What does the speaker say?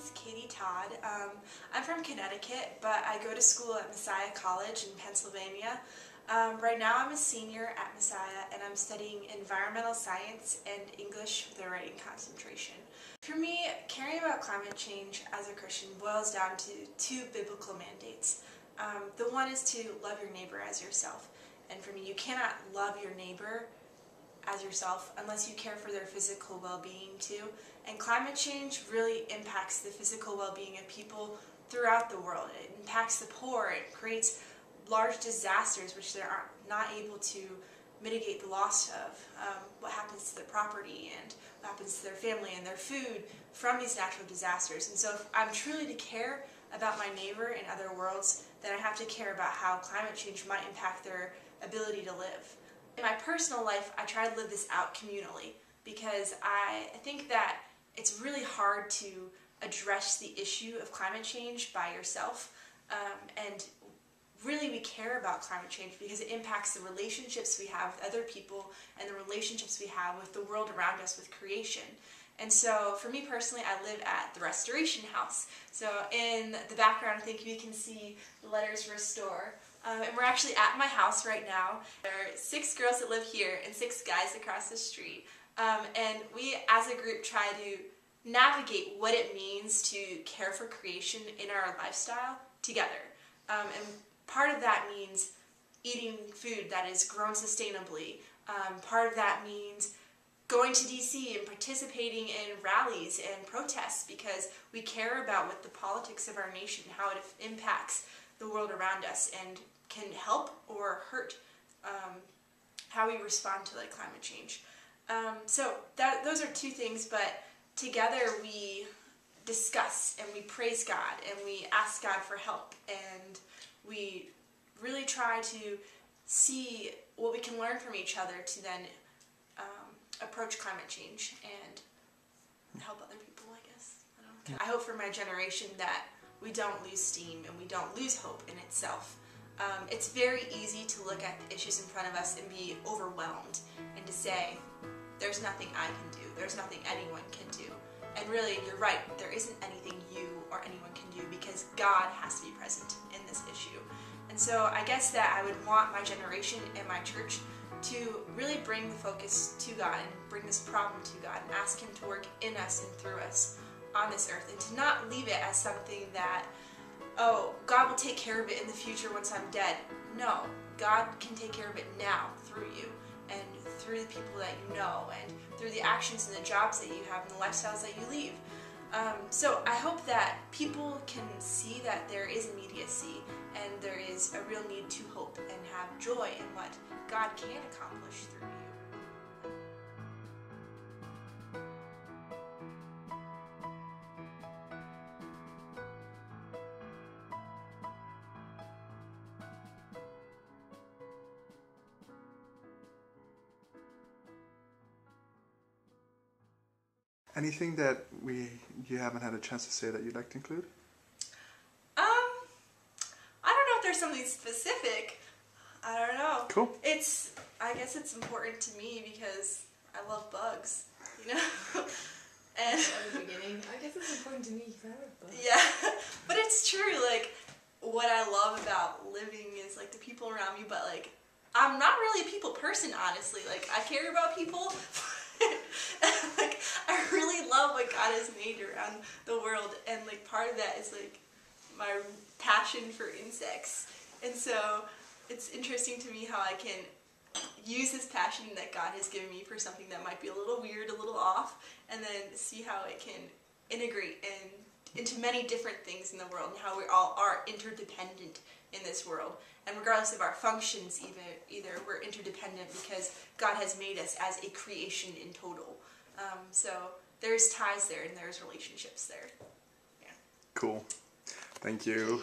is Todd. I'm from Connecticut, but I go to school at Messiah College in Pennsylvania. Right now I'm a senior at Messiah and I'm studying environmental science and English with a writing concentration. For me, caring about climate change as a Christian boils down to two biblical mandates. The one is to love your neighbor as yourself. And for me, you cannot love your neighbor as yourself unless you care for their physical well-being too. And climate change really impacts the physical well-being of people throughout the world. It impacts the poor, it creates large disasters which they are not able to mitigate the loss of, what happens to their property and what happens to their family and their food from these natural disasters. And so if I'm truly to care about my neighbor in other worlds, then I have to care about how climate change might impact their ability to live. In my personal life, I try to live this out communally because I think that it's really hard to address the issue of climate change by yourself. And really we care about climate change because it impacts the relationships we have with other people and the relationships we have with the world around us, with creation. And so for me personally, I live at the Restoration House. So in the background, I think you can see the letters Restore. And we're actually at my house right now. There are 6 girls that live here and 6 guys across the street. And we as a group try to navigate what it means to care for creation in our lifestyle together. And part of that means eating food that is grown sustainably. Part of that means going to DC and participating in rallies and protests because we care about what the politics of our nation, how it impacts the world around us and can help or hurt how we respond to climate change. So those are 2 things, but together we discuss and we praise God and we ask God for help and we really try to see what we can learn from each other to then approach climate change and help other people, I guess. I don't know. I hope for my generation that we don't lose steam and we don't lose hope in itself. It's very easy to look at the issues in front of us and be overwhelmed and to say, there's nothing I can do, there's nothing anyone can do. And really, you're right, there isn't anything you or anyone can do because God has to be present in this issue. And so I guess that I would want my generation and my church to really bring the focus to God and bring this problem to God and ask Him to work in us and through us on this earth and to not leave it as something that, oh, God will take care of it in the future once I'm dead. No, God can take care of it now through you and through the people that you know and through the actions and the jobs that you have and the lifestyles that you lead. So I hope that people can see that there is immediacy and there is a real need to hope and have joy in what God can accomplish through you. Anything that you haven't had a chance to say that you'd like to include? I don't know if there's something specific. I don't know. Cool. I guess it's important to me because I love bugs, you know? And at the beginning, I guess it's important to me because I love bugs. Yeah, but it's true, what I love about living is, the people around me, but, I'm not really a people person, honestly. I care about people. I really love what God has made around the world, and part of that is my passion for insects. And so it's interesting to me how I can use this passion that God has given me for something that might be a little weird, a little off, and then see how it can integrate into many different things in the world and how we all are interdependent in this world. And regardless of our functions, either we're interdependent because God has made us as a creation in total. So there's ties there and there's relationships there. Yeah. Cool. Thank you.